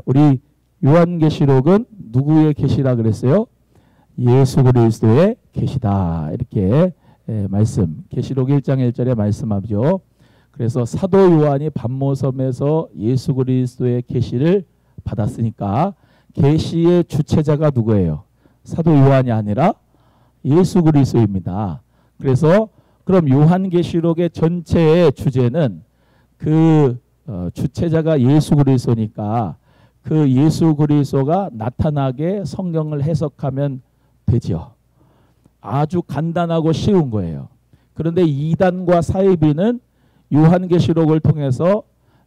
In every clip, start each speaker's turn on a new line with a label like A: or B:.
A: 우리 요한계시록은 누구의 계시라 그랬어요? 예수 그리스도의 계시다. 이렇게 말씀, 계시록 1장 1절에 말씀하죠. 그래서 사도 요한이 pat모섬에서 예수 그리스도의 계시를 받았으니까 계시의 주체자가 누구예요? 사도 요한이 아니라 예수 그리스도입니다. 그래서 그럼 요한계시록의 전체의 주제는 그 주체자가 예수 그리스도니까 그 예수 그리스도가 나타나게 성경을 해석하면 되죠. 아주 간단하고 쉬운 거예요. 그런데 이단과 사이비는 요한계시록을 통해서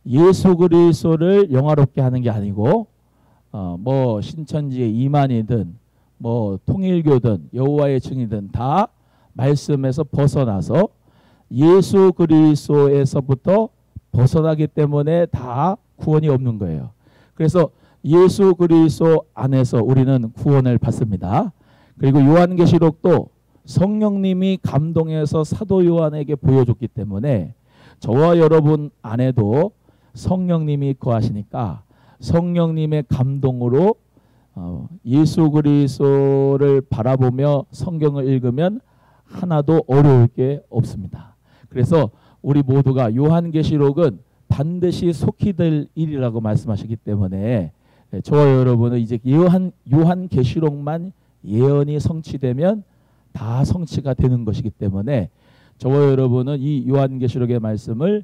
A: 예수 그리스도를 영화롭게 하는 게 아니고 뭐 신천지의 이만이든 뭐 통일교든 여호와의 증인이든 다 말씀에서 벗어나서 예수 그리스도에서부터 벗어나기 때문에 다 구원이 없는 거예요. 그래서 예수 그리스도 안에서 우리는 구원을 받습니다. 그리고 요한계시록도 성령님이 감동해서 사도 요한에게 보여줬기 때문에 저와 여러분 안에도 성령님이 거하시니까 성령님의 감동으로 예수 그리스도를 바라보며 성경을 읽으면 하나도 어려울 게 없습니다. 그래서 우리 모두가 요한계시록은 반드시 속히 될 일이라고 말씀하시기 때문에 저와 여러분은 이제 요한계시록만 예언이 성취되면 다 성취가 되는 것이기 때문에 저와 여러분은 이 요한계시록의 말씀을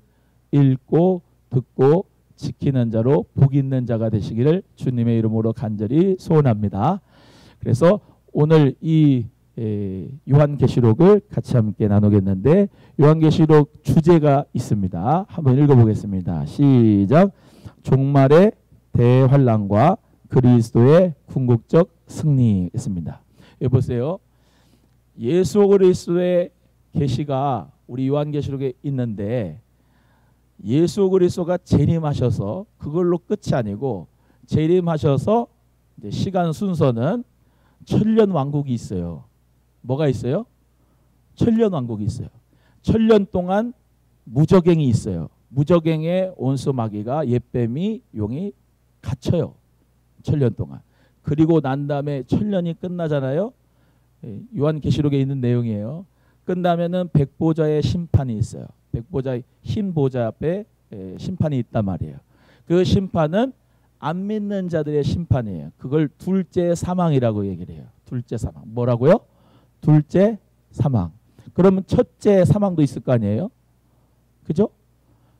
A: 읽고 듣고 지키는 자로 복 있는 자가 되시기를 주님의 이름으로 간절히 소원합니다. 그래서 오늘 이 요한계시록을 같이 함께 나누겠는데 요한계시록 주제가 있습니다. 한번 읽어보겠습니다. 시작. 종말의 대환란과 그리스도의 궁극적 승리 있습니다. 여기 보세요. 예수 그리스도의 계시가 우리 요한계시록에 있는데 예수 그리스도가 재림하셔서 그걸로 끝이 아니고 재림하셔서 이제 시간 순서는 천년 왕국이 있어요. 뭐가 있어요? 천년 왕국이 있어요. 천년 동안 무저갱이 있어요. 무저갱에 온수 마귀가 옛뱀이 용이 갇혀요. 천년 동안. 그리고 난 다음에 천년이 끝나잖아요. 요한계시록에 있는 내용이에요. 끝나면은 백보자의 심판이 있어요. 백보자의 흰 보좌 앞에 심판이 있단 말이에요. 그 심판은 안 믿는 자들의 심판이에요. 그걸 둘째 사망이라고 얘기를 해요. 둘째 사망. 뭐라고요? 둘째 사망. 그러면 첫째 사망도 있을 거 아니에요? 그죠?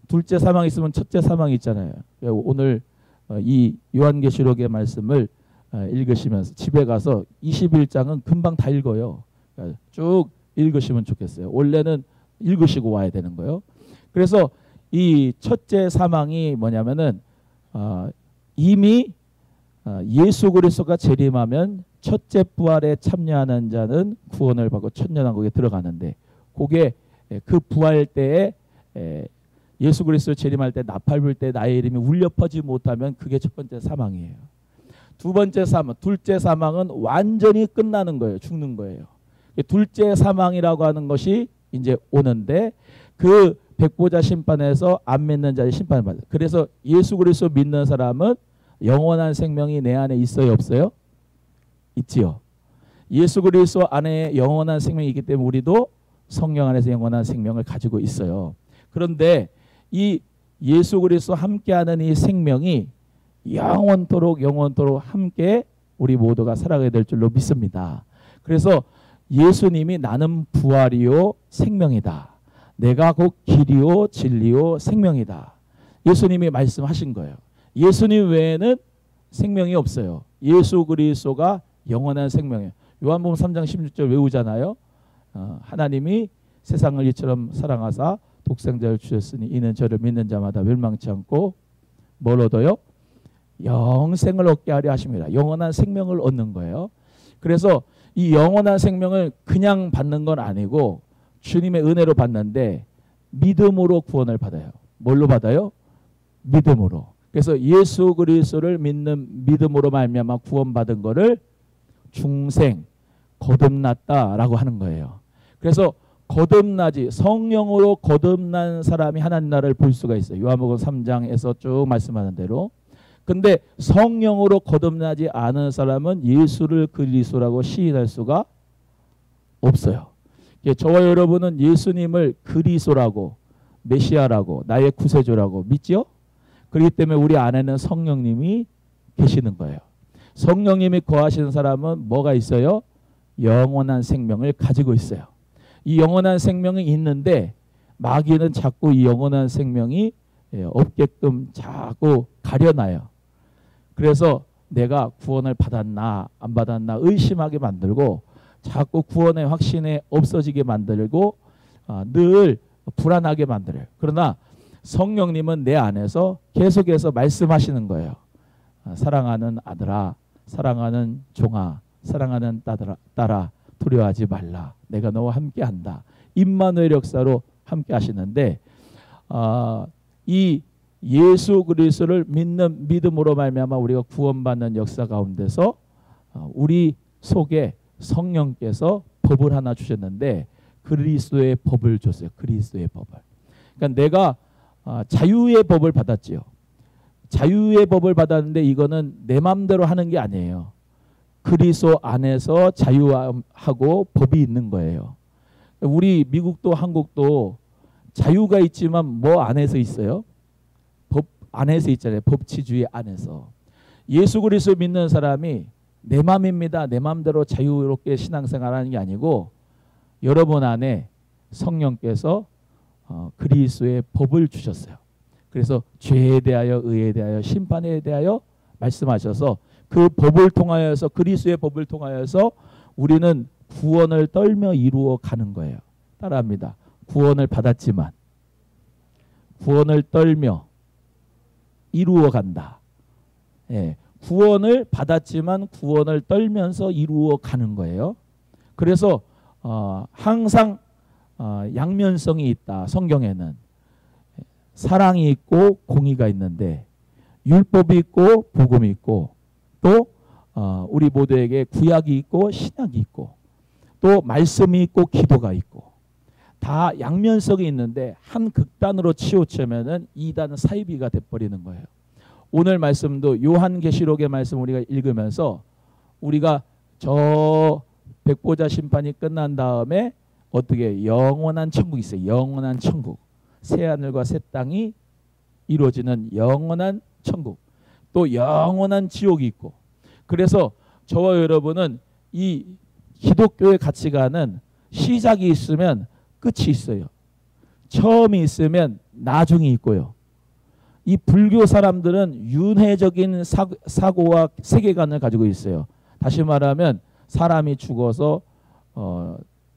A: 둘째 사망 있으면 첫째 사망이 있잖아요. 오늘 이 요한계시록의 말씀을 읽으시면서 집에 가서 21장은 금방 다 읽어요. 쭉 읽으시면 좋겠어요. 원래는 읽으시고 와야 되는 거예요. 그래서 이 첫째 사망이 뭐냐면은 이미 예수 그리스도가 재림하면 첫째 부활에 참여하는 자는 구원을 받고 천년왕국에 들어가는데 그게 그 부활 때에 예수 그리스도 재림할 때 나팔 불 때 나의 이름이 울려 퍼지지 못하면 그게 첫 번째 사망이에요. 두 번째 사망, 둘째 사망은 완전히 끝나는 거예요. 죽는 거예요. 둘째 사망이라고 하는 것이 이제 오는데 그 백보자 심판에서 안 믿는 자의 심판을 받아요. 그래서 예수 그리스도 믿는 사람은 영원한 생명이 내 안에 있어요, 없어요? 있지요. 예수 그리스도 안에 영원한 생명이 있기 때문에 우리도 성령 안에서 영원한 생명을 가지고 있어요. 그런데 이 예수 그리스도 함께하는 이 생명이 영원토록 함께 우리 모두가 살아가게 될 줄로 믿습니다. 그래서 예수님이 나는 부활이요 생명이다. 내가 곧 길이요 진리요 생명이다. 예수님이 말씀하신 거예요. 예수님 외에는 생명이 없어요. 예수 그리스도가 영원한 생명이에요. 요한복음 3장 16절 외우잖아요. 하나님이 세상을 이처럼 사랑하사 독생자를 주셨으니 이는 저를 믿는 자마다 멸망치 않고 뭘 얻어요? 영생을 얻게 하려 하십니다. 영원한 생명을 얻는 거예요. 그래서 이 영원한 생명을 그냥 받는 건 아니고 주님의 은혜로 받는데 믿음으로 구원을 받아요. 뭘로 받아요? 믿음으로. 그래서 예수 그리스도를 믿는 믿음으로 말미암아 구원받은 거를 중생, 거듭났다라고 하는 거예요. 그래서 거듭나지 성령으로 거듭난 사람이 하나님 나라를 볼 수가 있어요. 요한복음 3장에서 쭉 말씀하는 대로. 근데 성령으로 거듭나지 않은 사람은 예수를 그리스도라고 시인할 수가 없어요. 저와 여러분은 예수님을 그리스도라고, 메시아라고, 나의 구세주라고 믿지요? 그렇기 때문에 우리 안에는 성령님이 계시는 거예요. 성령님이 거하시는 사람은 뭐가 있어요? 영원한 생명을 가지고 있어요. 이 영원한 생명이 있는데 마귀는 자꾸 이 영원한 생명이 없게끔 자꾸 가려놔요. 그래서 내가 구원을 받았나 안 받았나 의심하게 만들고 자꾸 구원의 확신에 없어지게 만들고 늘 불안하게 만들어요. 그러나 성령님은 내 안에서 계속해서 말씀하시는 거예요. 사랑하는 아들아, 사랑하는 종아, 사랑하는 딸아, 두려워하지 말라. 내가 너와 함께한다. 임마누엘 역사로 함께 하시는데 이 예수 그리스도를 믿는 믿음으로 말미암아 우리가 구원받는 역사 가운데서 우리 속에 성령께서 법을 하나 주셨는데 그리스도의 법을 줬어요. 그리스도의 법을. 그러니까 내가 자유의 법을 받았지요. 자유의 법을 받았는데 이거는 내 마음대로 하는 게 아니에요. 그리스도 안에서 자유하고 법이 있는 거예요. 우리 미국도 한국도 자유가 있지만 뭐 안에서 있어요? 법 안에서 있잖아요. 법치주의 안에서. 예수 그리스도 믿는 사람이 내 마음입니다. 내 마음대로 자유롭게 신앙생활하는 게 아니고 여러분 안에 성령께서 그리스도의 법을 주셨어요. 그래서 죄에 대하여 의에 대하여 심판에 대하여 말씀하셔서 그 법을 통하여서 그리스도의 법을 통하여서 우리는 구원을 떨며 이루어 가는 거예요. 따라합니다. 구원을 받았지만 구원을 떨며 이루어 간다. 예, 구원을 받았지만 구원을 떨면서 이루어 가는 거예요. 그래서 항상 양면성이 있다. 성경에는 사랑이 있고 공의가 있는데 율법이 있고 복음이 있고 또 우리 모두에게 구약이 있고 신약이 있고 또 말씀이 있고 기도가 있고 다 양면성이 있는데 한 극단으로 치우치면은 이단 사이비가 돼버리는 거예요. 오늘 말씀도 요한계시록의 말씀 우리가 읽으면서 우리가 저 백보자 심판이 끝난 다음에 어떻게 영원한 천국이 있어요. 영원한 천국. 새하늘과 새 땅이 이루어지는 영원한 천국. 또 영원한 지옥이 있고. 그래서 저와 여러분은 이 기독교의 가치관은 시작이 있으면 끝이 있어요. 처음이 있으면 나중이 있고요. 이 불교 사람들은 윤회적인 사고와 세계관을 가지고 있어요. 다시 말하면 사람이 죽어서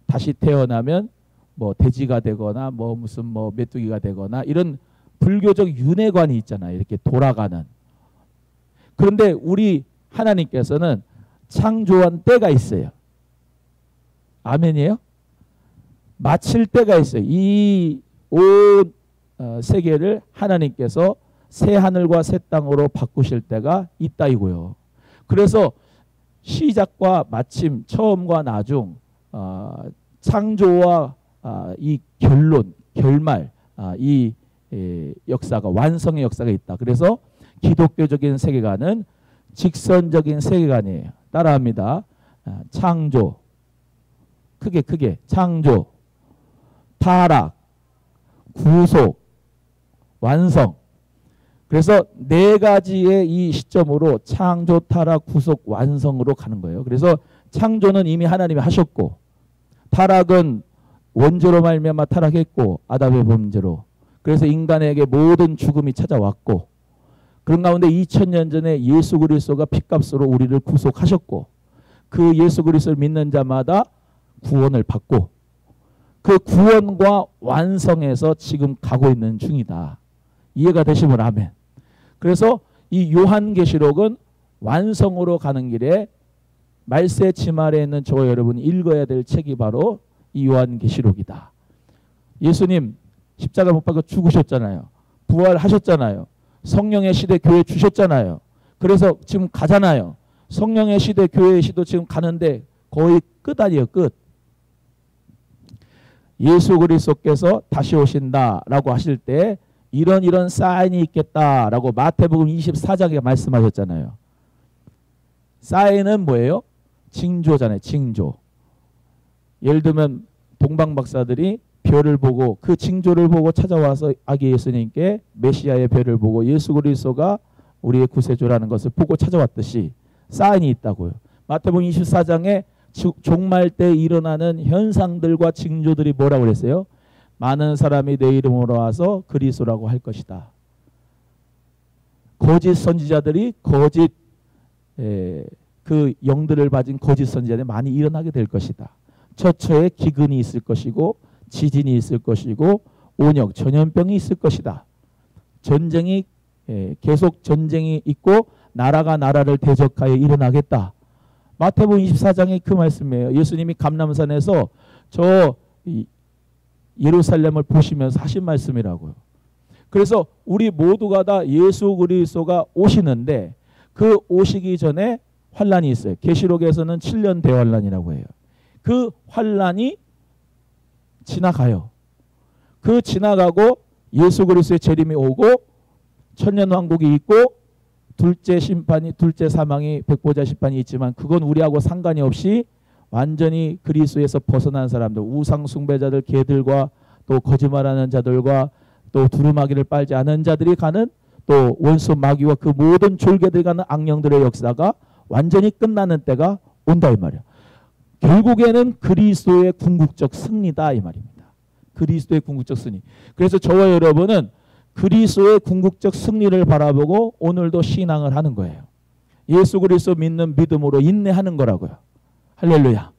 A: 다시 태어나면 뭐 돼지가 되거나 뭐 무슨 뭐 메뚜기가 되거나 이런 불교적 윤회관이 있잖아요. 이렇게 돌아가는. 그런데 우리 하나님께서는 창조한 때가 있어요. 아멘이에요? 마칠 때가 있어요. 이 온 세계를 하나님께서 새 하늘과 새 땅으로 바꾸실 때가 있다이고요. 그래서 시작과 마침, 처음과 나중, 창조와 이 결론, 결말, 이 역사가 완성의 역사가 있다. 그래서 기독교적인 세계관은 직선적인 세계관이에요. 따라합니다. 창조, 크게 창조, 타락, 구속, 완성. 그래서 네 가지의 이 시점으로 창조, 타락, 구속, 완성으로 가는 거예요. 그래서 창조는 이미 하나님이 하셨고 타락은 원죄로 말미암아 타락했고 아담의 범죄로. 그래서 인간에게 모든 죽음이 찾아왔고 그런 가운데 2000년 전에 예수 그리스도가 핏값으로 우리를 구속하셨고 그 예수 그리스도를 믿는 자마다 구원을 받고 그 구원과 완성에서 지금 가고 있는 중이다. 이해가 되시면 아멘. 그래서 이 요한계시록은 완성으로 가는 길에 말세 지말에 있는 저와 여러분이 읽어야 될 책이 바로 이 요한계시록이다. 예수님 십자가 못 박아 죽으셨잖아요. 부활하셨잖아요. 성령의 시대 교회 주셨잖아요. 그래서 지금 가잖아요. 성령의 시대 교회의 시도 지금 가는데 거의 끝 아니에요. 끝. 예수 그리스도께서 다시 오신다라고 하실 때 이런 사인이 있겠다라고 마태복음 24장에 말씀하셨잖아요. 사인은 뭐예요? 징조잖아요. 징조. 예를 들면 동방 박사들이 별을 보고 그 징조를 보고 찾아와서 아기 예수님께 메시아의 별을 보고 예수 그리스도가 우리의 구세주라는 것을 보고 찾아왔듯이 사인이 있다고요. 마태복음 24장에 종말 때 일어나는 현상들과 징조들이 뭐라고 그랬어요? 많은 사람이 내 이름으로 와서 그리스도라고 할 것이다. 거짓 선지자들이 거짓 그 영들을 가진 거짓 선지자들이 많이 일어나게 될 것이다. 처처에 기근이 있을 것이고 지진이 있을 것이고 온역 전염병이 있을 것이다. 전쟁이 계속 전쟁이 있고 나라가 나라를 대적하여 일어나겠다. 마태복음 24장에 그 말씀이에요. 예수님이 감람산에서 저 예루살렘을 보시면서 하신 말씀이라고요. 그래서 우리 모두가 다 예수 그리스도가 오시는데 그 오시기 전에 환란이 있어요. 계시록에서는 7년 대환란이라고 해요. 그 환란이 지나가요. 그 지나가고 예수 그리스도의 재림이 오고 천년왕국이 있고 둘째 심판이 둘째 사망이 백보자 심판이 있지만 그건 우리하고 상관이 없이 완전히 그리스도에서 벗어난 사람들, 우상 숭배자들, 개들과 또 거짓말하는 자들과 또 두루마기를 빨지 않은 자들이 가는 또 원수 마귀와 그 모든 졸개들이 가는 악령들의 역사가 완전히 끝나는 때가 온다 이 말이야. 결국에는 그리스도의 궁극적 승리다 이 말입니다. 그리스도의 궁극적 승리. 그래서 저와 여러분은 그리스도의 궁극적 승리를 바라보고 오늘도 신앙을 하는 거예요. 예수 그리스도 믿는 믿음으로 인내하는 거라고요. 할렐루야.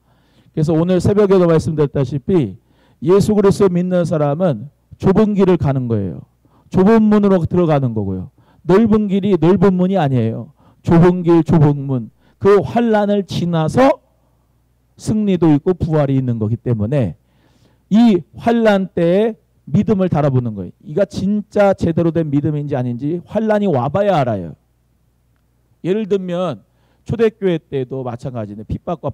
A: 그래서 오늘 새벽에도 말씀드렸다시피 예수 그리스도 믿는 사람은 좁은 길을 가는 거예요. 좁은 문으로 들어가는 거고요. 넓은 길이 넓은 문이 아니에요. 좁은 길, 좁은 문. 그 환란을 지나서 승리도 있고 부활이 있는 거기 때문에 이 환란 때에 믿음을 달아보는 거예요. 이가 진짜 제대로 된 믿음인지 아닌지 환란이 와봐야 알아요. 예를 들면 초대교회 때도 마찬가지네. 핍박과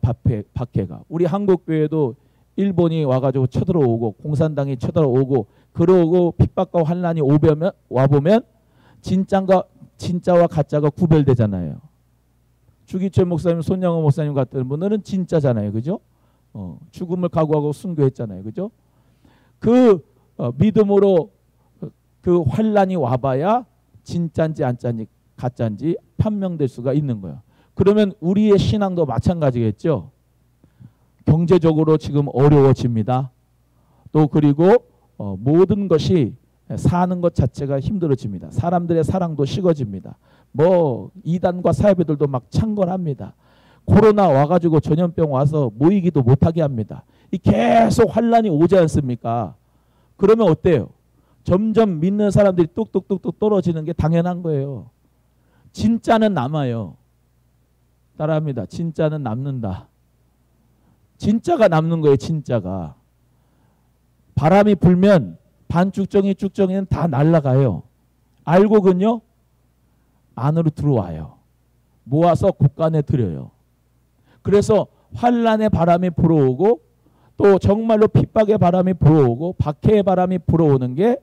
A: 박해가. 우리 한국교회도 일본이 와가지고 쳐들어오고 공산당이 쳐들어오고 그러고 핍박과 환란이 와보면 진짜와 가짜가 구별되잖아요. 주기철 목사님, 손양호 목사님 같은 분들은 진짜잖아요. 그죠? 죽음을 각오하고 순교했잖아요. 그죠? 믿음으로 그 환란이 와봐야 진짜인지 안짜인지 가짜인지 판명될 수가 있는 거예요. 그러면 우리의 신앙도 마찬가지겠죠. 경제적으로 지금 어려워집니다. 또 그리고 모든 것이 사는 것 자체가 힘들어집니다. 사람들의 사랑도 식어집니다. 뭐 이단과 사회배들도 막 창건합니다. 코로나 와가지고 전염병 와서 모이기도 못하게 합니다. 이 계속 환란이 오지 않습니까? 그러면 어때요? 점점 믿는 사람들이 뚝뚝뚝뚝 떨어지는 게 당연한 거예요. 진짜는 남아요. 따라합니다. 진짜는 남는다. 진짜가 남는 거예요. 진짜가. 바람이 불면 반죽정이 쭉정이는 다 날아가요. 알곡은요. 안으로 들어와요. 모아서 곳간에 들여요. 그래서 환란의 바람이 불어오고 또 정말로 핍박의 바람이 불어오고 박해의 바람이 불어오는 게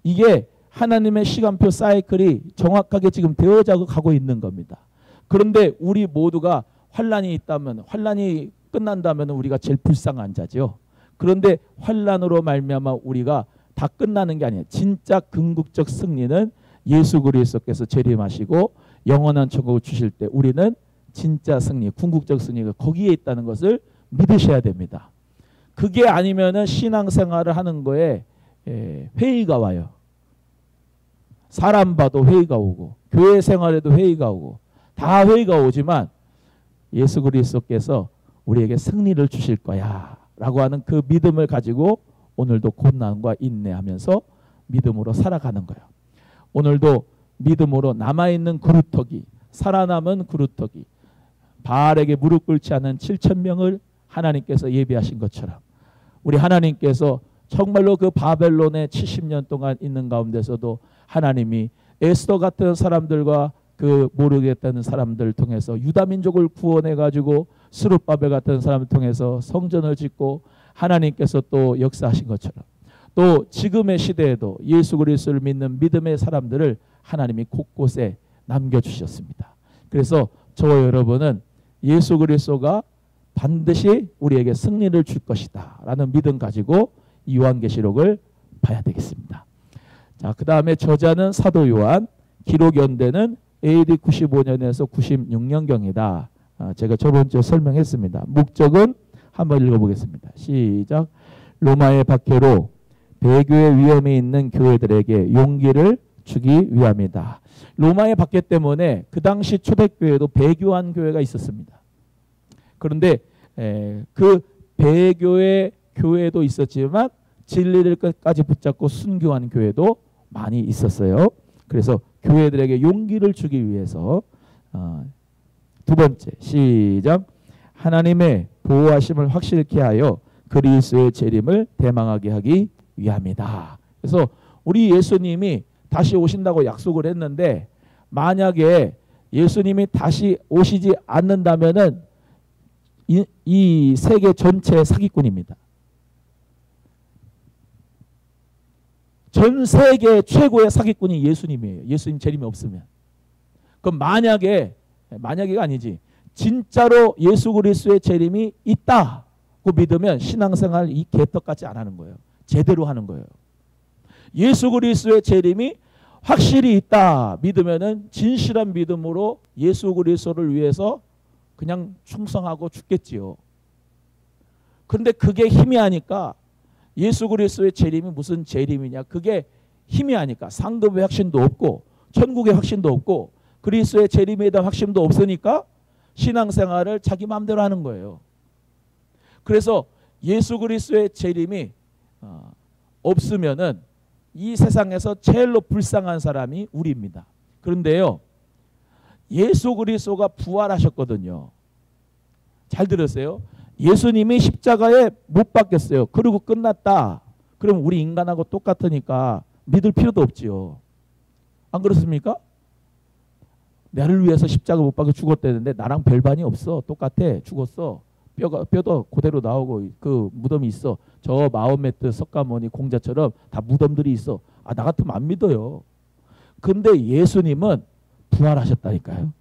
A: 이게 하나님의 시간표 사이클이 정확하게 지금 되어져 가고 있는 겁니다. 그런데 우리 모두가 환란이 있다면 환란이 끝난다면 우리가 제일 불쌍한 자죠. 그런데 환란으로 말미암아 우리가 다 끝나는 게 아니에요. 진짜 궁극적 승리는 예수 그리스도께서 재림하시고 영원한 천국을 주실 때 우리는 진짜 승리, 궁극적 승리가 거기에 있다는 것을 믿으셔야 됩니다. 그게 아니면은 신앙생활을 하는 거에 회의가 와요. 사람 봐도 회의가 오고 교회 생활에도 회의가 오고 다 회의가 오지만 예수 그리스도께서 우리에게 승리를 주실 거야 라고 하는 그 믿음을 가지고 오늘도 고난과 인내하면서 믿음으로 살아가는 거예요. 오늘도 믿음으로 남아있는 그루터기, 살아남은 그루터기, 바알에게 무릎 꿇지 않은 7,000명을 하나님께서 예비하신 것처럼 우리 하나님께서 정말로 그 바벨론에 70년 동안 있는 가운데서도 하나님이 에스더 같은 사람들과 그 모르겠다는 사람들을 통해서 유다 민족을 구원해 가지고 스룹바벨 같은 사람을 통해서 성전을 짓고 하나님께서 또 역사하신 것처럼 또 지금의 시대에도 예수 그리스도를 믿는 믿음의 사람들을 하나님이 곳곳에 남겨주셨습니다. 그래서 저와 여러분은 예수 그리스도가 반드시 우리에게 승리를 줄 것이다 라는 믿음 가지고 요한계시록을 봐야 되겠습니다. 자, 그 다음에 저자는 사도 요한, 기록 연대는 AD 95년에서 96년경이다. 제가 저번 주에 설명했습니다. 목적은 한번 읽어보겠습니다. 시작. 로마의 박해로 배교의 위험이 있는 교회들에게 용기를 주기 위함이다. 로마의 박해 때문에 그 당시 초대교회도 배교한 교회가 있었습니다. 그런데 그 배교의 교회도 있었지만 진리를 끝까지 붙잡고 순교한 교회도 많이 있었어요. 그래서 교회들에게 용기를 주기 위해서 두 번째 시작. 하나님의 보호하심을 확실케 하여 그리스도의 재림을 대망하게 하기 위함이다. 그래서 우리 예수님이 다시 오신다고 약속을 했는데 만약에 예수님이 다시 오시지 않는다면은 이 세계 전체의 사기꾼입니다. 전 세계 최고의 사기꾼이 예수님이에요. 예수님 재림이 없으면. 그럼 만약에가 아니지. 진짜로 예수 그리스도의 재림이 있다고 믿으면 신앙생활 이 개떡같이 안 하는 거예요. 제대로 하는 거예요. 예수 그리스도의 재림이 확실히 있다 믿으면은 진실한 믿음으로 예수 그리스도를 위해서 그냥 충성하고 죽겠지요. 그런데 그게 희미하니까 예수 그리스도의 재림이 무슨 재림이냐, 그게 희미하니까 상급의 확신도 없고 천국의 확신도 없고 그리스도의 재림에 대한 확신도 없으니까 신앙생활을 자기 마음대로 하는 거예요. 그래서 예수 그리스도의 재림이 없으면은 이 세상에서 제일로 불쌍한 사람이 우리입니다. 그런데요, 예수 그리스도가 부활하셨거든요. 잘 들으세요. 예수님이 십자가에 못 박혔어요. 그리고 끝났다. 그럼 우리 인간하고 똑같으니까 믿을 필요도 없지요. 안 그렇습니까? 나를 위해서 십자가 못 박혀 죽었다는데 나랑 별반이 없어. 똑같아. 죽었어. 뼈도 그대로 나오고 그 무덤이 있어. 저 마호메트, 석가모니, 공자처럼 다 무덤들이 있어. 나 같으면 안 믿어요. 근데 예수님은 부활하셨다니까요.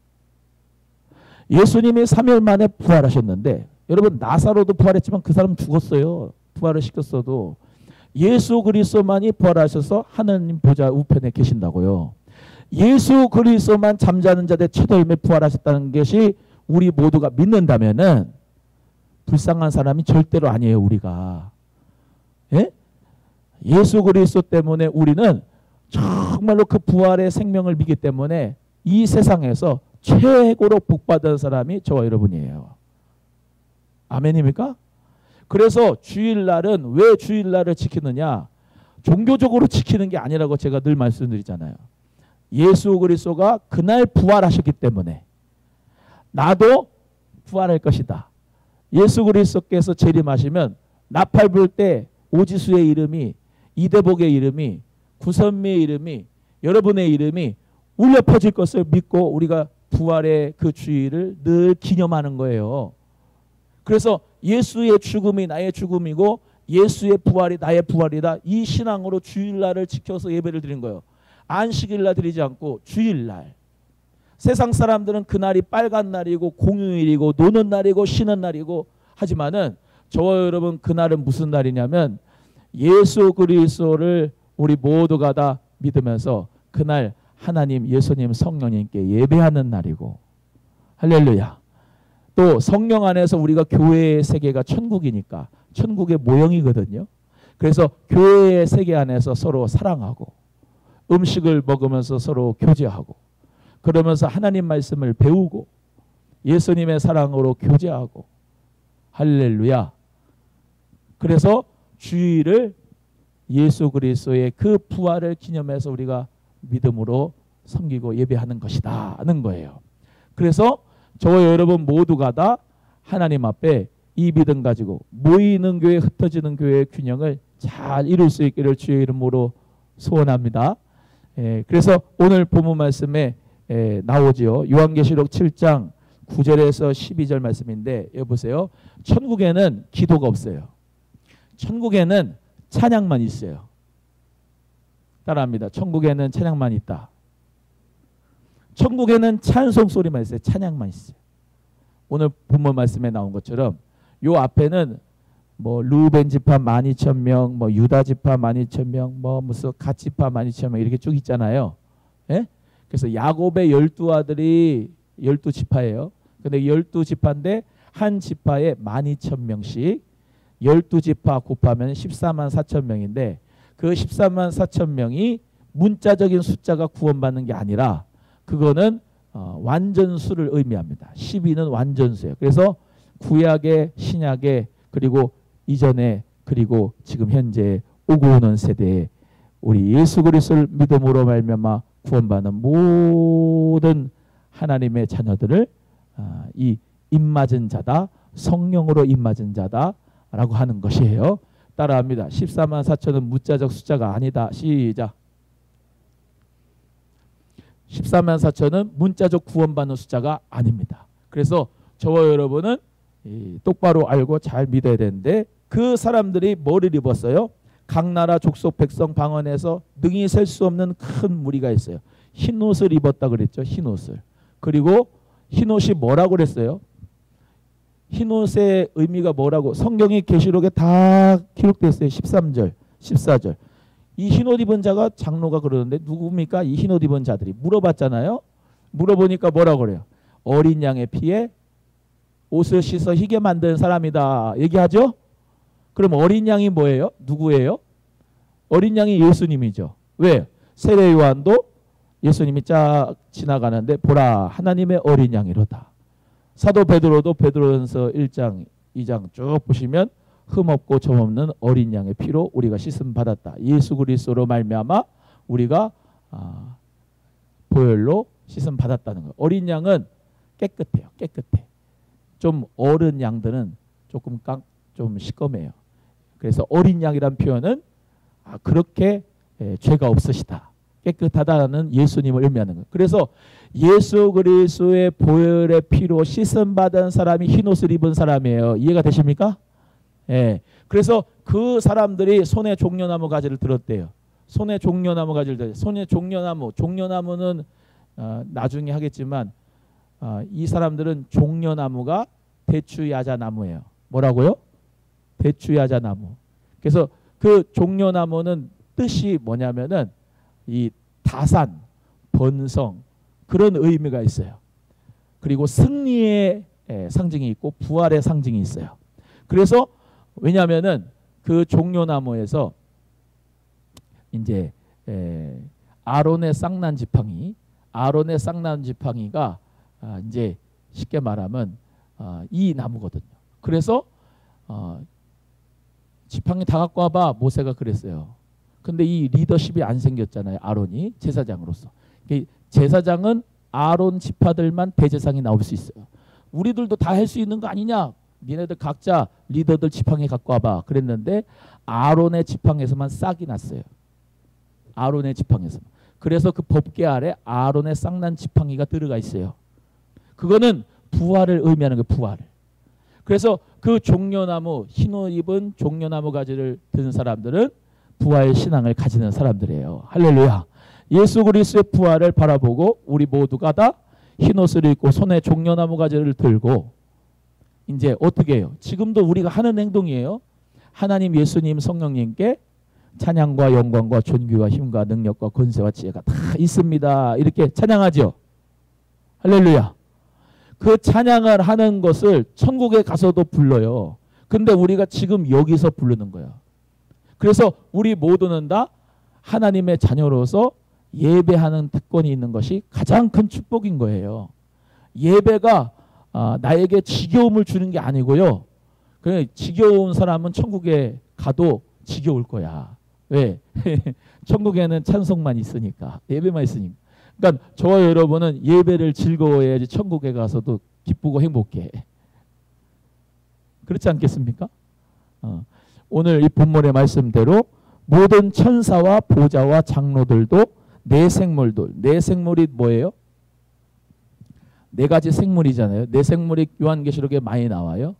A: 예수님이 3일 만에 부활하셨는데 여러분 나사로도 부활했지만 그 사람 죽었어요. 부활을 시켰어도. 예수 그리스도만이 부활하셔서 하나님 보좌 우편에 계신다고요. 예수 그리스도만 잠자는 자들 최더임에 부활하셨다는 것이 우리 모두가 믿는다면은 불쌍한 사람이 절대로 아니에요. 우리가. 예? 예수 그리스도 때문에 우리는 정말로 그 부활의 생명을 믿기 때문에 이 세상에서 최고로 복받은 사람이 저와 여러분이에요. 아멘입니까? 그래서 주일날은 왜 주일날을 지키느냐? 종교적으로 지키는 게 아니라고 제가 늘 말씀드리잖아요. 예수 그리스도가 그날 부활하셨기 때문에 나도 부활할 것이다. 예수 그리스도께서 재림하시면 나팔 불 때 오지수의 이름이, 이대복의 이름이, 구선미의 이름이, 여러분의 이름이 울려 퍼질 것을 믿고 우리가 부활의 그 주일을 늘 기념하는 거예요. 그래서 예수의 죽음이 나의 죽음이고 예수의 부활이 나의 부활이다. 이 신앙으로 주일날을 지켜서 예배를 드린 거예요. 안식일날 드리지 않고 주일날. 세상 사람들은 그날이 빨간 날이고 공휴일이고 노는 날이고 쉬는 날이고 하지만은 저와 여러분 그날은 무슨 날이냐면 예수 그리스도를 우리 모두가 다 믿으면서 그날 하나님, 예수님, 성령님께 예배하는 날이고 할렐루야. 또 성령 안에서 우리가 교회의 세계가 천국이니까 천국의 모형이거든요. 그래서 교회의 세계 안에서 서로 사랑하고 음식을 먹으면서 서로 교제하고 그러면서 하나님 말씀을 배우고 예수님의 사랑으로 교제하고 할렐루야. 그래서 주일을 예수 그리스도의 그 부활을 기념해서 우리가 믿음으로 섬기고 예배하는 것이다 하는 거예요. 그래서 저와 여러분 모두가 다 하나님 앞에 이 믿음 가지고 모이는 교회, 흩어지는 교회의 균형을 잘 이룰 수 있기를 주의 이름으로 소원합니다. 그래서 오늘 본문 말씀에 나오지요. 요한계시록 7장 9절에서 12절 말씀인데 여기 보세요. 천국에는 기도가 없어요. 천국에는 찬양만 있어요. 따라합니다. 천국에는 찬양만 있다. 천국에는 찬송 소리만 있어요. 찬양만 있어요. 오늘 본문 말씀에 나온 것처럼 요 앞에는 뭐 루벤 지파 12,000명, 뭐 유다 지파 12,000명, 뭐 무슨 갓 지파 12,000명 이렇게 쭉 있잖아요. 예? 그래서 야곱의 12아들이 12지파예요. 근데 12지파인데 한 지파에 12,000명씩 12지파 곱하면 14만 4천 명인데 그 14만 4천 명이 문자적인 숫자가 구원받는 게 아니라 그거는 완전수를 의미합니다. 12는 완전수예요. 그래서 구약의 신약의 그리고 이전에 그리고 지금 현재 오고 오는 세대에 우리 예수 그리스도를 믿음으로 말미암아 구원받는 모든 하나님의 자녀들을 이 입맞은 자다, 성령으로 입맞은 자다라고 하는 것이에요. 따라합니다. 14만 4천은 무자적 숫자가 아니다. 시작. 14만 4천은 문자적 구원받는 숫자가 아닙니다. 그래서 저와 여러분은 똑바로 알고 잘 믿어야 되는데 그 사람들이 뭐를 입었어요? 각 나라 족속 백성 방언에서 능히 셀 수 없는 큰 무리가 있어요. 흰옷을 입었다 그랬죠. 흰옷을. 그리고 흰옷이 뭐라고 그랬어요? 흰옷의 의미가 뭐라고 성경이 계시록에 다 기록됐어요. 13절 14절. 이 흰옷 입은 자가 장로가 그러는데 누굽니까? 이 흰옷 입은 자들이 물어봤잖아요. 물어보니까 뭐라고 그래요? 어린 양의 피에 옷을 씻어 희게 만든 사람이다 얘기하죠. 그럼 어린 양이 뭐예요? 누구예요? 어린 양이 예수님이죠. 왜? 세례 요한도 예수님이 쫙 지나가는데 보라 하나님의 어린 양이로다. 사도 베드로도 베드로전서 1장 2장 쭉 보시면 흠없고 점없는 어린 양의 피로 우리가 씻음 받았다. 예수 그리스도로 말미암아 우리가 보혈로 씻음 받았다는 거예요. 어린 양은 깨끗해요. 깨끗해. 좀 어른 양들은 조금 좀 시꺼매요. 그래서 어린 양이란 표현은 그렇게 죄가 없으시다. 깨끗하다는 예수님을 의미하는 거예요. 그래서 예수 그리스도의 보혈의 피로 씻음 받은 사람이 흰옷을 입은 사람이에요. 이해가 되십니까? 예. 그래서 그 사람들이 손에 종려나무 가지를 들었대요. 손에 종려나무 가지를 들었대요. 손에 종려나무. 종려나무는 나중에 하겠지만 이 사람들은 종려나무가 대추야자나무예요. 뭐라고요? 대추야자나무. 그래서 그 종려나무는 뜻이 뭐냐면은 이 다산, 번성 그런 의미가 있어요. 그리고 승리의 상징이 있고 부활의 상징이 있어요. 그래서 왜냐하면은 그 종려나무에서 이제 아론의 쌍난 지팡이가 이제 쉽게 말하면 이 나무거든요. 그래서 지팡이 다 갖고 와봐 모세가 그랬어요. 근데 이 리더십이 안 생겼잖아요. 아론이 제사장으로서. 제사장은 아론 지파들만 대제사장이 나올 수 있어요. 우리들도 다 할 수 있는 거 아니냐? 니네들 각자 리더들 지팡이 갖고 와봐 그랬는데 아론의 지팡이에서만 싹이 났어요. 아론의 지팡이에서. 그래서 그 법궤 아래 아론의 쌍난 지팡이가 들어가 있어요. 그거는 부활을 의미하는 거예요. 부활을. 그래서 그 종려나무 흰옷 입은 종려나무 가지를 든 사람들은 부활 신앙을 가지는 사람들이에요. 할렐루야. 예수 그리스도의 부활을 바라보고 우리 모두가 다 흰옷을 입고 손에 종려나무 가지를 들고 이제 어떻게 해요? 지금도 우리가 하는 행동이에요. 하나님 예수님 성령님께 찬양과 영광과 존귀와 힘과 능력과 권세와 지혜가 다 있습니다. 이렇게 찬양하죠. 할렐루야. 그 찬양을 하는 것을 천국에 가서도 불러요. 근데 우리가 지금 여기서 부르는 거예요. 그래서 우리 모두는 다 하나님의 자녀로서 예배하는 특권이 있는 것이 가장 큰 축복인 거예요. 예배가 나에게 지겨움을 주는 게 아니고요. 지겨운 사람은 천국에 가도 지겨울 거야. 왜? 천국에는 찬송만 있으니까. 예배만 있으니까. 그러니까 저와 여러분은 예배를 즐거워해야지 천국에 가서도 기쁘고 행복해. 그렇지 않겠습니까? 오늘 이 본문의 말씀대로 모든 천사와 보좌와 장로들도 네 생물이 뭐예요? 네 가지 생물이잖아요. 네 생물이 요한계시록에 많이 나와요.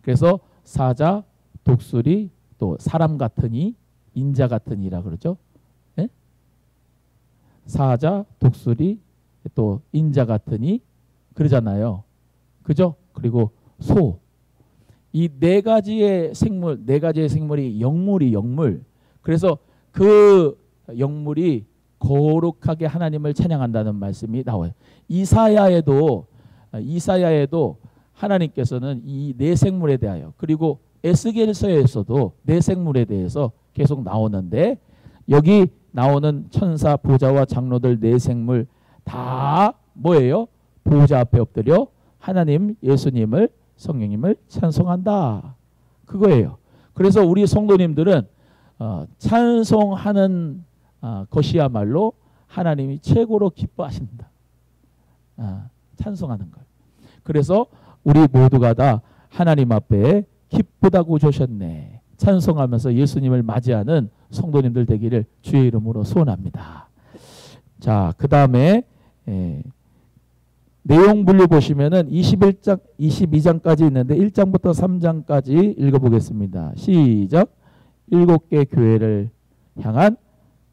A: 그래서 사자, 독수리, 또 사람 같으니 인자 같으니라 그러죠. 예? 사자, 독수리, 또 인자 같으니 그러잖아요. 그죠? 그리고 소. 이 네 가지의 생물, 네 가지의 생물이 영물. 그래서 그 영물이 거룩하게 하나님을 찬양한다는 말씀이 나와요. 이사야에도 하나님께서는 이 네 생물에 대하여, 그리고 에스겔서에서도 네 생물에 대해서 계속 나오는데, 여기 나오는 천사, 보좌와 장로들 네 생물 다 뭐예요? 보좌 앞에 엎드려 하나님, 예수님을, 성령님을 찬송한다. 그거예요. 그래서 우리 성도님들은 찬송하는 것이야말로 하나님이 최고로 기뻐하신다. 찬송하는 걸. 그래서 우리 모두가 다 하나님 앞에 기쁘다고 조셨네. 찬송하면서 예수님을 맞이하는 성도님들 되기를 주의 이름으로 소원합니다. 자, 그 다음에 내용 분류 보시면은 21장, 22장까지 있는데 1장부터 3장까지 읽어보겠습니다. 시작. 7개 교회를 향한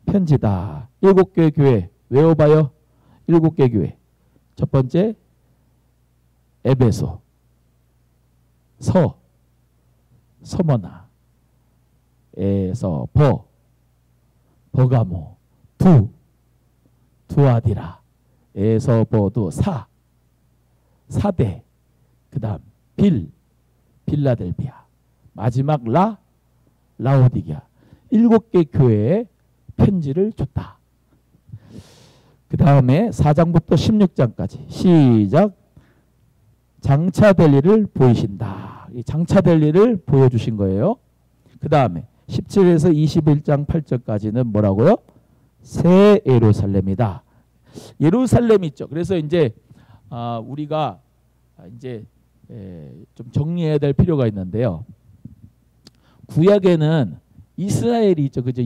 A: 편지다. 7개 교회 외워봐요. 7개 교회. 첫 번째 에베소, 서머나, 에서버, 버가모, 두아디라, 에서버도 사대, 그 다음 빌라델비아, 마지막 라오디게아. 7개 교회에 편지를 줬다. 그 다음에 4장부터 16장까지 시작. 장차될 일을 보이신다. 이 장차될 일을 보여주신 거예요. 그 다음에 17에서 21장 8절까지는 뭐라고요? 새 예루살렘이다. 예루살렘 있죠. 그래서 이제 우리가 이제 좀 정리해야 될 필요가 있는데요. 구약에는 이스라엘이 있죠. 그죠?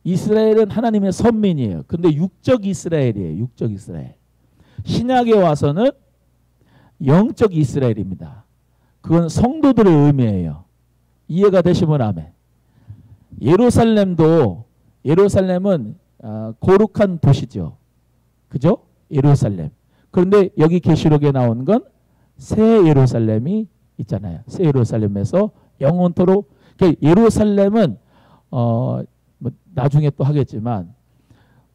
A: 이스라엘은 하나님의 선민이에요. 근데 육적 이스라엘이에요. 육적 이스라엘. 신약에 와서는 영적 이스라엘입니다. 그건 성도들을 의미해요. 이해가 되시면 아멘. 예루살렘은 거룩한 도시죠. 그죠? 예루살렘. 그런데 여기 계시록에 나온 건 새 예루살렘이 있잖아요. 새 예루살렘에서 영원토록. 그러니까 예루살렘은 뭐 나중에 또 하겠지만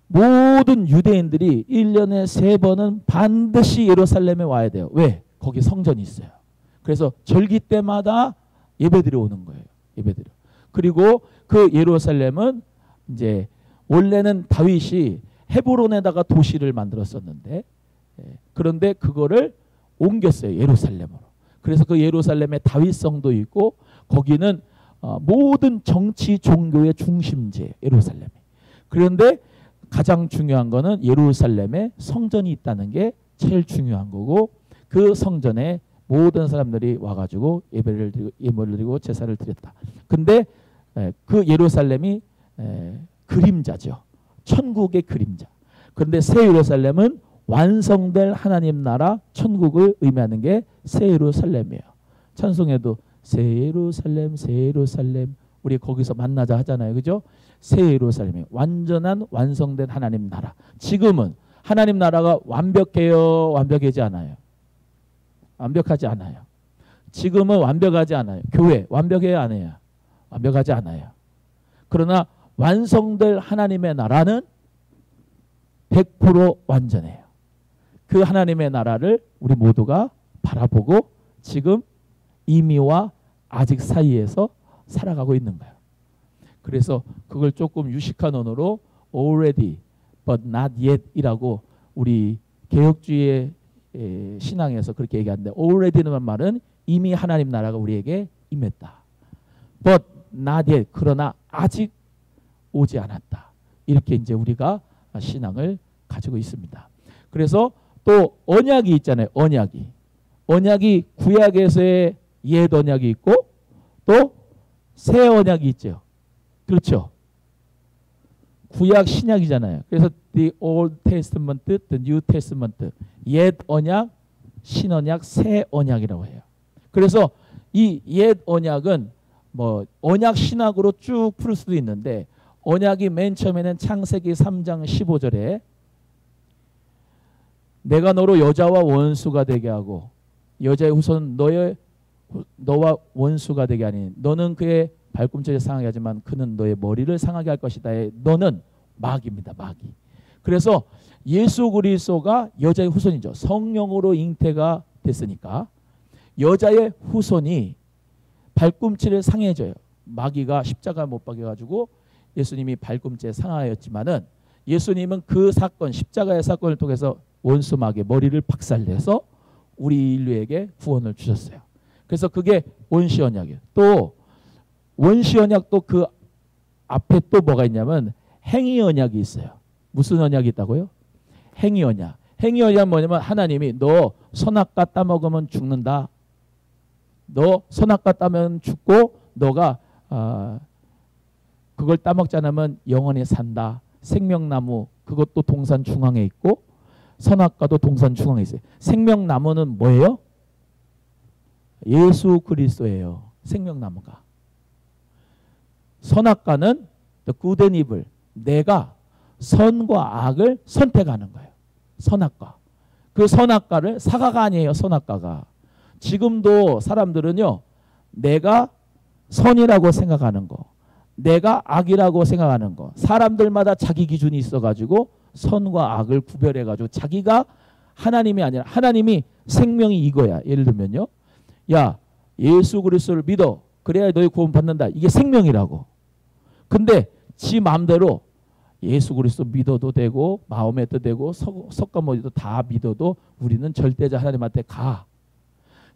A: 모든 유대인들이 1년에 3번은 반드시 예루살렘에 와야 돼요. 왜? 거기 성전이 있어요. 그래서 절기 때마다 예배드려 오는 거예요. 예배드려. 그리고 그 예루살렘은 이제 원래는 다윗이 헤브론에다가 도시를 만들었었는데, 그런데 그거를 옮겼어요. 예루살렘으로. 그래서 그 예루살렘에 다윗성도 있고 거기는 모든 정치 종교의 중심지예요. 예루살렘이. 그런데 가장 중요한 거는 예루살렘에 성전이 있다는 게 제일 중요한 거고, 그 성전에 모든 사람들이 와가지고 예배를 드리고 제사를 드렸다. 근데 그 예루살렘이 그림자죠. 천국의 그림자. 그런데 새 예루살렘은 완성될 하나님 나라 천국을 의미하는 게 새 예루살렘이에요. 찬송에도 새 예루살렘, 새 예루살렘, 우리 거기서 만나자 하잖아요. 그죠? 새 예루살렘이 완전한 완성된 하나님 나라. 지금은 하나님 나라가 완벽해요? 완벽하지 않아요? 완벽하지 않아요. 지금은 완벽하지 않아요. 교회 완벽해요? 안 해요? 완벽하지 않아요. 그러나 완성될 하나님의 나라는 100% 완전해요. 그 하나님의 나라를 우리 모두가 바라보고 지금 이미와 아직 사이에서 살아가고 있는 거예요. 그래서 그걸 조금 유식한 언어로 already but not yet 이라고 우리 개혁주의 신앙에서 그렇게 얘기하는데, already는 말은 이미 하나님 나라가 우리에게 임했다. but not yet, 그러나 아직 오지 않았다. 이렇게 이제 우리가 신앙을 가지고 있습니다. 그래서 또 언약이 있잖아요. 언약이 구약에서의 옛 언약이 있고 또 새 언약이 있죠. 그렇죠. 구약 신약이잖아요. 그래서 the Old Testament, the New Testament, 옛 언약, 신언약, 새 언약이라고 해요. 그래서 이 옛 언약은 뭐 언약 신학으로 쭉 풀 수도 있는데 언약이 맨 처음에는 창세기 3장 15절에 내가 너로 여자와 원수가 되게 하고 여자의 후손 너와 원수가 되게 하니 너는 그의 발꿈치를 상하게 하지만 그는 너의 머리를 상하게 할 것이다. 너는 마귀입니다. 마귀. 그래서 예수 그리스도가 여자의 후손이죠. 성령으로 잉태가 됐으니까 여자의 후손이 발꿈치를 상해져요. 마귀가 십자가 못 박여가지고 예수님이 발꿈치에 상하였지만은 예수님은 그 사건 십자가의 사건을 통해서 원수 마귀의 머리를 박살내서 우리 인류에게 구원을 주셨어요. 그래서 그게 원시 언약이에요. 또 원시 언약도 그 앞에 또 뭐가 있냐면 행위 언약이 있어요. 무슨 언약이 있다고요? 행위 언약. 행위 언약은 뭐냐면 하나님이 너 선악과 따먹으면 죽는다. 너 선악과 따면 죽고 너가 그걸 따먹지 않으면 영원히 산다. 생명나무 그것도 동산 중앙에 있고 선악과도 동산 중앙에 있어요. 생명나무는 뭐예요? 예수 그리스도예요. 생명나무가. 선악과는 the good and evil. 내가 선과 악을 선택하는 거예요. 선악과. 그 선악과를 사과가 아니에요. 선악과가. 지금도 사람들은요. 내가 선이라고 생각하는 거. 내가 악이라고 생각하는 거. 사람들마다 자기 기준이 있어가지고 선과 악을 구별해가지고 자기가 하나님이 아니라 하나님이 생명이 이거야. 예를 들면요. 야 예수 그리스도를 믿어. 그래야 너희 구원 받는다. 이게 생명이라고. 근데 지 마음대로 예수 그리스도 믿어도 되고 마음에도 되고 석가모니도 다 믿어도 우리는 절대자 하나님한테 가.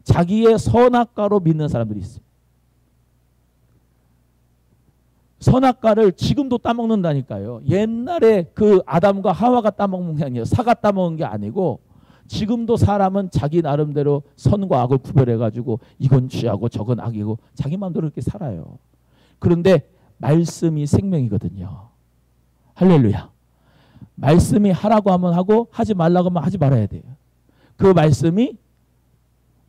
A: 자기의 선악과로 믿는 사람들이 있어요. 선악과를 지금도 따먹는다니까요. 옛날에 그 아담과 하와가 따먹는 게 아니에요. 사가 따먹은 게 아니고 지금도 사람은 자기 나름대로 선과 악을 구별해가지고 이건 죄하고 저건 악이고 자기 마음대로 그렇게 살아요. 그런데 말씀이 생명이거든요. 할렐루야. 말씀이 하라고 하면 하고 하지 말라고 하면 하지 말아야 돼요. 그 말씀이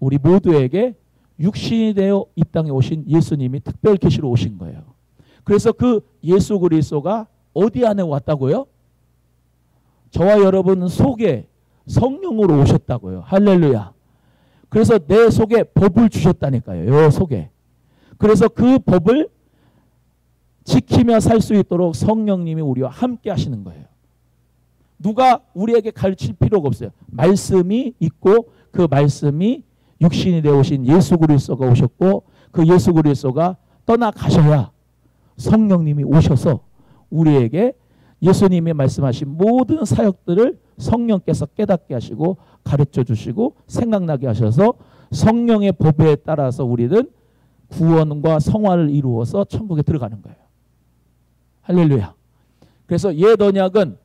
A: 우리 모두에게 육신이 되어 이 땅에 오신 예수님이 특별 계시로 오신 거예요. 그래서 그 예수 그리스도가 어디 안에 왔다고요? 저와 여러분 속에 성령으로 오셨다고요. 할렐루야. 그래서 내 속에 법을 주셨다니까요. 요 속에. 그래서 그 법을 지키며 살 수 있도록 성령님이 우리와 함께 하시는 거예요. 누가 우리에게 가르칠 필요가 없어요. 말씀이 있고 그 말씀이 육신이 되어 오신 예수 그리스도가 오셨고 그 예수 그리스도가 떠나가셔야 성령님이 오셔서 우리에게 예수님이 말씀하신 모든 사역들을 성령께서 깨닫게 하시고 가르쳐 주시고 생각나게 하셔서 성령의 법에 따라서 우리는 구원과 성화를 이루어서 천국에 들어가는 거예요. 할렐루야. 그래서 옛 언약은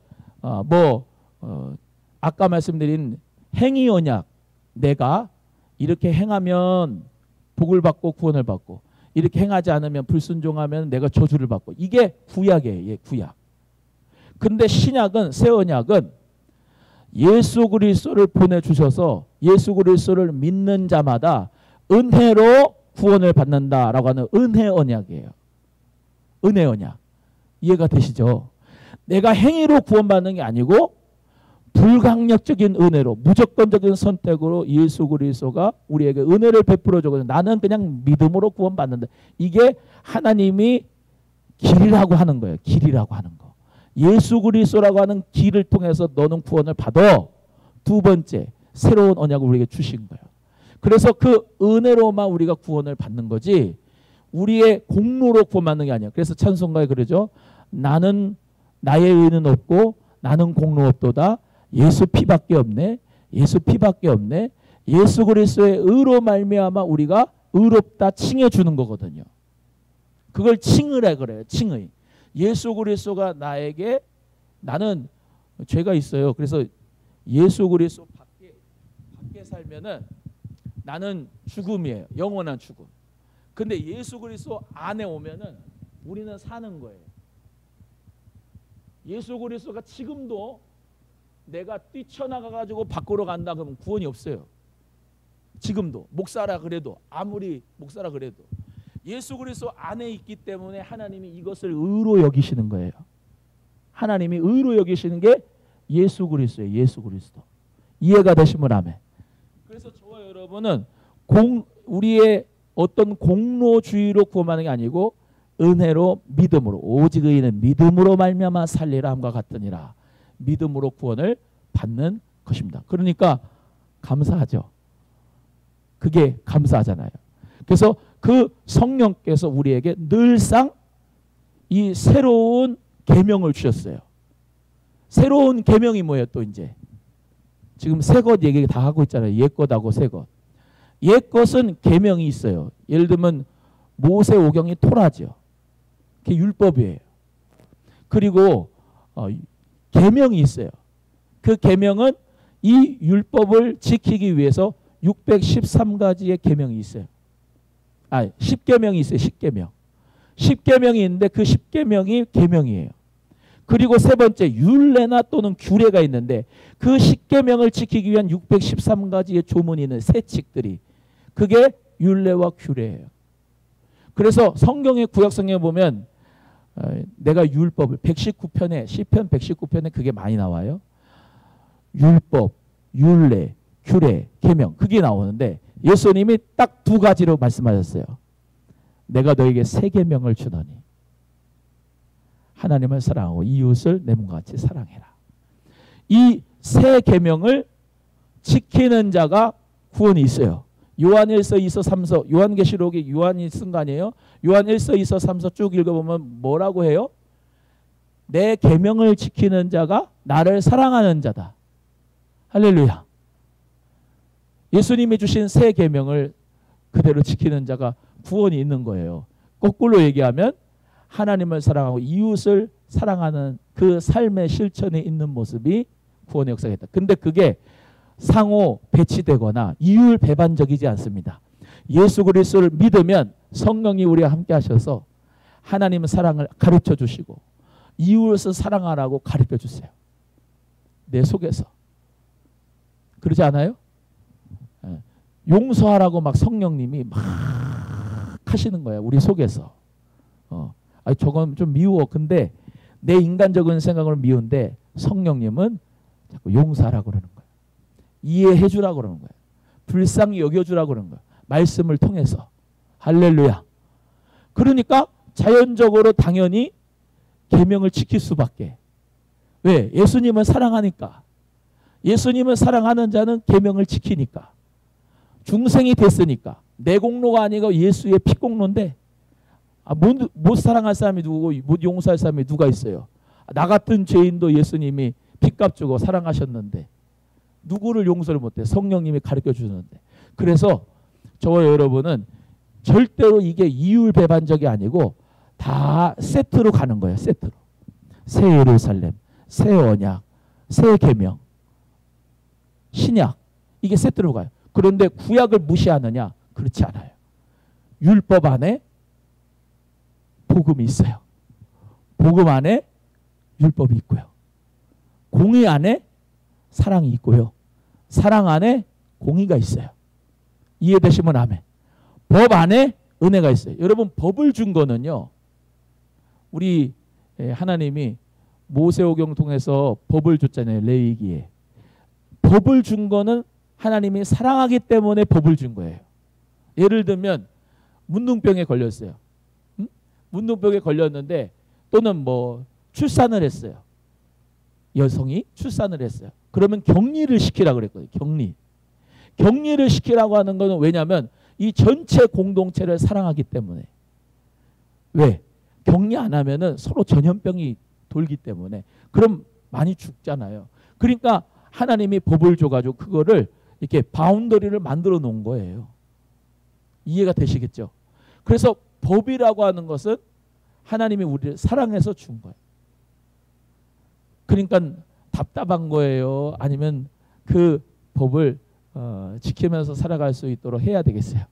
A: 아까 말씀드린 행위 언약, 내가 이렇게 행하면 복을 받고 구원을 받고 이렇게 행하지 않으면 불순종하면 내가 저주를 받고 이게 구약이에요. 예, 구약. 근데 신약은 새 언약은 예수 그리스도를 보내주셔서 예수 그리스도를 믿는 자마다 은혜로 구원을 받는다라고 하는 은혜 언약이에요. 은혜 언약. 이해가 되시죠? 내가 행위로 구원받는 게 아니고 불강력적인 은혜로 무조건적인 선택으로 예수 그리스도가 우리에게 은혜를 베풀어 주거든요. 나는 그냥 믿음으로 구원받는다. 이게 하나님이 길이라고 하는 거예요. 길이라고 하는 거. 예수 그리스도라고 하는 길을 통해서 너는 구원을 받아. 두 번째 새로운 언약을 우리에게 주신 거예요. 그래서 그 은혜로만 우리가 구원을 받는 거지 우리의 공로로 구원받는 게 아니에요. 그래서 찬송가에 그러죠. 나는 나의 의는 없고 나는 공로 없도다. 예수 피밖에 없네. 예수 피밖에 없네. 예수 그리스도의 의로 말미암아 우리가 의롭다 칭해 주는 거거든요. 그걸 칭의라 그래요. 칭의. 예수 그리스도가 나에게 나는 죄가 있어요. 그래서 예수 그리스도 밖에 살면은 나는 죽음이에요. 영원한 죽음. 근데 예수 그리스도 안에 오면은 우리는 사는 거예요. 예수 그리스도가 지금도 내가 뛰쳐나가가지고 밖으로 간다 그러면 구원이 없어요. 지금도 목사라 그래도 아무리 목사라 그래도 예수 그리스도 안에 있기 때문에 하나님이 이것을 의로 여기시는 거예요. 하나님이 의로 여기시는 게 예수 그리스도예요. 예수 그리스도. 이해가 되시면 아멘. 그래서 저와 여러분은 우리의 어떤 공로주의로 구원하는 게 아니고 은혜로 믿음으로, 오직 의인은 믿음으로 말미암아 살리라 함과 같으니라. 믿음으로 구원을 받는 것입니다. 그러니까 감사하죠. 그게 감사하잖아요. 그래서 그 성령께서 우리에게 늘상 이 새로운 계명을 주셨어요. 새로운 계명이 뭐예요? 또 이제 지금 새 것 얘기 다 하고 있잖아요. 옛 것하고 새 것. 옛 것은 계명이 있어요. 예를 들면 모세오경이 토라죠. 그게 율법이에요. 그리고 계명이 있어요. 그 계명은 이 율법을 지키기 위해서 613가지의 계명이 있어요. 10계명이 있어요. 10계명. 10계명이 있는데 그 10계명이 계명이에요. 그리고 세 번째 율례나 또는 규례가 있는데 그 10계명을 지키기 위한 613가지의 조문이 있는 세칙들이 그게 율례와 규례예요. 그래서 성경의 구약성경에 보면 내가 율법을 119편에 시편 119편에 그게 많이 나와요. 율법, 율례, 규례, 계명 그게 나오는데 예수님이 딱 두 가지로 말씀하셨어요. 내가 너에게 새 계명을 주노니 하나님을 사랑하고 이웃을 내 몸과 같이 사랑해라. 이 새 계명을 지키는 자가 구원이 있어요. 요한 1서 2서 3서 요한계시록이 요한이 쓴 거 아니에요? 요한 1서 2서 3서 쭉 읽어보면 뭐라고 해요? 내 계명을 지키는 자가 나를 사랑하는 자다. 할렐루야. 예수님이 주신 새 계명을 그대로 지키는 자가 구원이 있는 거예요. 거꾸로 얘기하면 하나님을 사랑하고 이웃을 사랑하는 그 삶의 실천에 있는 모습이 구원의 역사겠다. 근데 그게 상호 배치되거나 이율 배반적이지 않습니다. 예수 그리스도를 믿으면 성령이 우리와 함께 하셔서 하나님의 사랑을 가르쳐 주시고 이웃을 사랑하라고 가르쳐 주세요. 내 속에서. 그러지 않아요? 용서하라고 막 성령님이 막 하시는 거야. 우리 속에서. 저건 좀 미워. 근데 내 인간적인 생각으로 미운데 성령님은 자꾸 용서하라고 그러는 거야. 이해해 주라고 그러는 거야. 불쌍히 여겨주라고 그러는 거야. 말씀을 통해서. 할렐루야. 그러니까 자연적으로 당연히 계명을 지킬 수밖에. 왜? 예수님을 사랑하니까. 예수님을 사랑하는 자는 계명을 지키니까. 중생이 됐으니까. 내 공로가 아니고 예수의 피 공로인데 못 사랑할 사람이 누구고 못 용서할 사람이 누가 있어요. 나 같은 죄인도 예수님이 핏값 주고 사랑하셨는데 누구를 용서를 못해. 성령님이 가르쳐 주는데. 그래서 저와 여러분은 절대로 이게 이율배반적이 아니고 다 세트로 가는 거예요. 세트로. 새 예루살렘, 새 언약, 새 계명, 신약 이게 세트로 가요. 그런데 구약을 무시하느냐? 그렇지 않아요. 율법 안에 복음이 있어요. 복음 안에 율법이 있고요. 공의 안에 사랑이 있고요. 사랑 안에 공의가 있어요. 이해되시면 아멘. 법 안에 은혜가 있어요. 여러분 법을 준 거는요. 우리 하나님이 모세오경 통해서 법을 줬잖아요. 레위기에. 법을 준 거는 하나님이 사랑하기 때문에 법을 준 거예요. 예를 들면 문둥병에 걸렸어요. 응? 문둥병에 걸렸는데 또는 뭐 출산을 했어요. 여성이 출산을 했어요. 그러면 격리를 시키라고 그랬거든요. 격리를 시키라고 하는 것은 왜냐하면 이 전체 공동체를 사랑하기 때문에. 왜? 격리 안 하면은 서로 전염병이 돌기 때문에. 그럼 많이 죽잖아요. 그러니까 하나님이 법을 줘가지고 그거를 이렇게 바운더리를 만들어 놓은 거예요. 이해가 되시겠죠? 그래서 법이라고 하는 것은 하나님이 우리를 사랑해서 준 거예요. 그러니까 답답한 거예요? 아니면 그 법을 지키면서 살아갈 수 있도록 해야 되겠어요?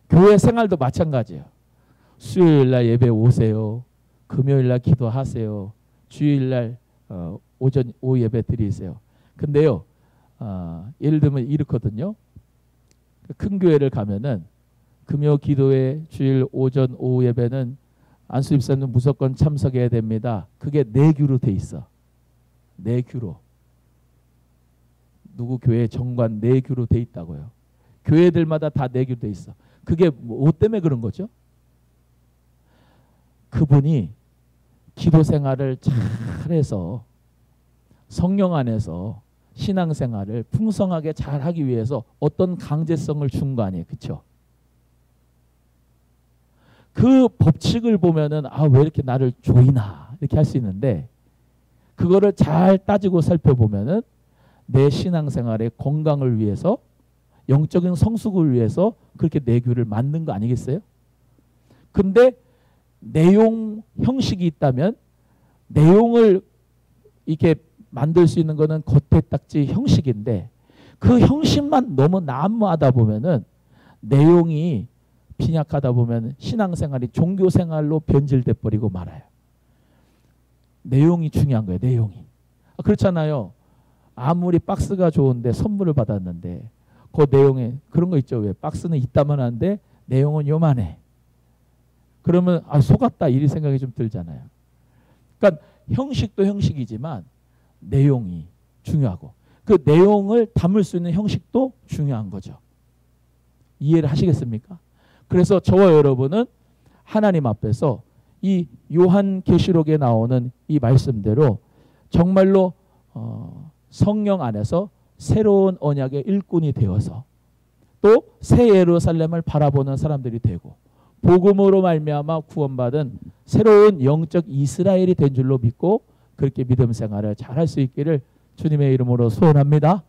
A: 교회 생활도 마찬가지예요. 수요일날 예배 오세요. 금요일날 기도하세요. 주일날 오후 예배 드리세요. 근데요, 예를 들면 이렇거든요. 큰 교회를 가면은 금요 기도회 주일 오전 오후 예배는 안수 집사는 무조건 참석해야 됩니다. 그게 내규로 돼 있어. 내규로. 누구 교회 정관 내규로 돼 있다고요. 교회들마다 다 내규로 돼 있어. 그게 뭐 때문에 그런 거죠? 그분이 기도 생활을 잘해서 성령 안에서 신앙생활을 풍성하게 잘하기 위해서 어떤 강제성을 준 거 아니에요. 그렇죠? 그 법칙을 보면은 왜 이렇게 나를 조이나 이렇게 할 수 있는데 그거를 잘 따지고 살펴보면은 내 신앙생활의 건강을 위해서 영적인 성숙을 위해서 그렇게 내규를 만든 거 아니겠어요? 근데 내용 형식이 있다면 내용을 이렇게 만들 수 있는 거는 겉에 딱지 형식인데 그 형식만 너무 난무하다 보면은 내용이 빈약하다 보면 신앙생활이 종교생활로 변질돼 버리고 말아요. 내용이 중요한 거예요. 내용이. 그렇잖아요. 아무리 박스가 좋은데 선물을 받았는데 그 내용에 그런 거 있죠. 왜 박스는 이따만 한데 내용은 요만해. 그러면 속았다 이 생각이 좀 들잖아요. 그러니까 형식도 형식이지만 내용이 중요하고 그 내용을 담을 수 있는 형식도 중요한 거죠. 이해를 하시겠습니까? 그래서 저와 여러분은 하나님 앞에서 이 요한계시록에 나오는 이 말씀대로 정말로 성령 안에서 새로운 언약의 일꾼이 되어서 또 새 예루살렘을 바라보는 사람들이 되고 복음으로 말미암아 구원받은 새로운 영적 이스라엘이 된 줄로 믿고 그렇게 믿음 생활을 잘할 수 있기를 주님의 이름으로 소원합니다.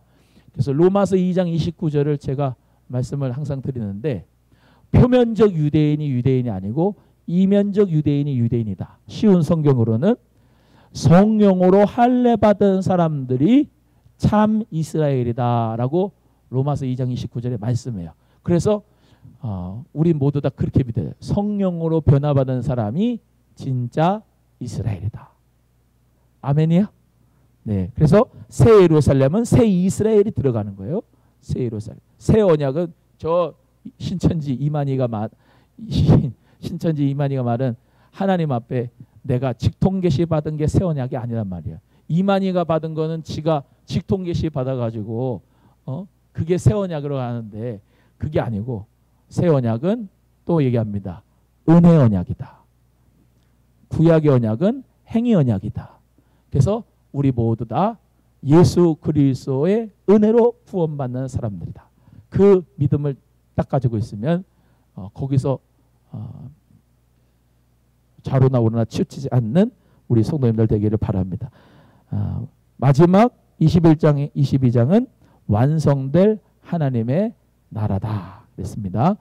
A: 그래서 로마서 2장 29절을 제가 말씀을 항상 드리는데 표면적 유대인이 유대인이 아니고 이면적 유대인이 유대인이다. 쉬운 성경으로는 성령으로 할례 받은 사람들이 참 이스라엘이다라고 로마서 2장 29절에 말씀해요. 그래서 우리 모두 다 그렇게 믿어요. 성령으로 변화받은 사람이 진짜 이스라엘이다. 아멘이요? 네. 그래서 새 예루살렘은 새 이스라엘이 들어가는 거예요. 새 예루살렘. 새 언약은 저 신천지 이만희가 말은 하나님 앞에 내가 직통계시 받은 게 새 언약이 아니란 말이야. 이만희가 받은 거는 지가 직통계시 받아가지고 그게 새 언약으로 가는데 그게 아니고 새 언약은 또 얘기합니다. 은혜 언약이다. 구약의 언약은 행위 언약이다. 그래서 우리 모두 다 예수 그리스도의 은혜로 구원받는 사람들이다. 그 믿음을 딱 가지고 있으면 거기서 좌로나 우로나 치우치지 않는 우리 성도님들 되기를 바랍니다. 마지막 21장, 22장은 완성될 하나님의 나라다 그랬습니다.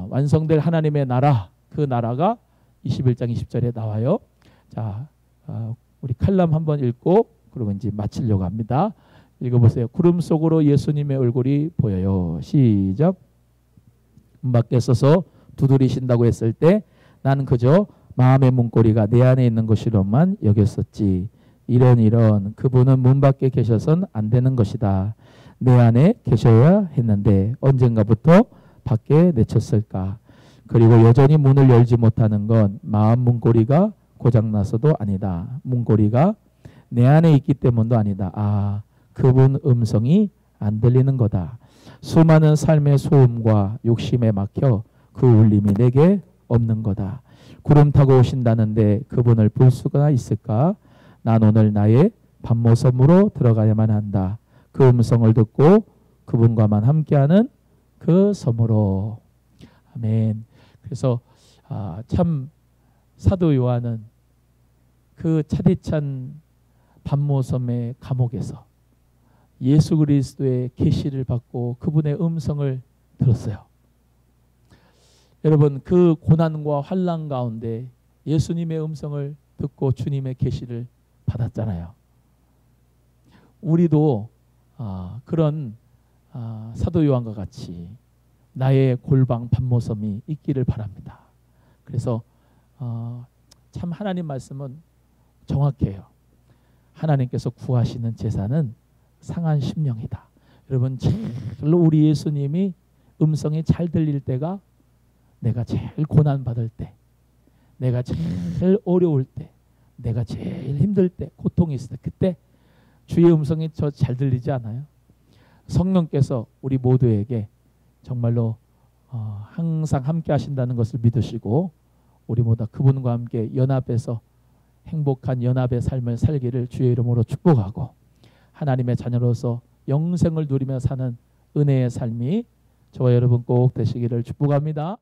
A: 완성될 하나님의 나라, 그 나라가 21장 20절에 나와요. 자, 우리 칼럼 한번 읽고 그러면 이제 마치려고 합니다. 읽어보세요. 구름 속으로 예수님의 얼굴이 보여요. 시작. 문 밖에 서서 두드리신다고 했을 때 나는 그저 마음의 문고리가 내 안에 있는 것이로만 여겼었지. 이런 그분은 문 밖에 계셔선 안 되는 것이다. 내 안에 계셔야 했는데 언젠가부터 밖에 내쳤을까. 그리고 여전히 문을 열지 못하는 건 마음 문고리가 고장나서도 아니다. 문고리가 내 안에 있기 때문도 아니다. 그분 음성이 안 들리는 거다. 수많은 삶의 소음과 욕심에 막혀 그 울림이 내게 없는 거다. 구름 타고 오신다는데 그분을 볼 수가 있을까? 난 오늘 나의 밤모섬으로 들어가야만 한다. 그 음성을 듣고 그분과만 함께하는 그 섬으로. 아멘. 그래서 참 사도 요한은 그 차디찬 밤모섬의 감옥에서 예수 그리스도의 계시를 받고 그분의 음성을 들었어요. 여러분 그 고난과 환난 가운데 예수님의 음성을 듣고 주님의 계시를 받았잖아요. 우리도 그런 사도 요한과 같이 나의 골방 밤모섬이 있기를 바랍니다. 그래서 참 하나님 말씀은 정확해요. 하나님께서 구하시는 제사는 상한 심령이다. 여러분 정말로 우리 예수님이 음성이 잘 들릴 때가 내가 제일 고난받을 때, 내가 제일 어려울 때, 내가 제일 힘들 때, 고통이 있을 때, 그때 주의 음성이 저 잘 들리지 않아요? 성령께서 우리 모두에게 정말로 항상 함께 하신다는 것을 믿으시고 우리 모두 그분과 함께 연합해서 행복한 연합의 삶을 살기를 주의 이름으로 축복하고, 하나님의 자녀로서 영생을 누리며 사는 은혜의 삶이 저와 여러분 꼭 되시기를 축복합니다.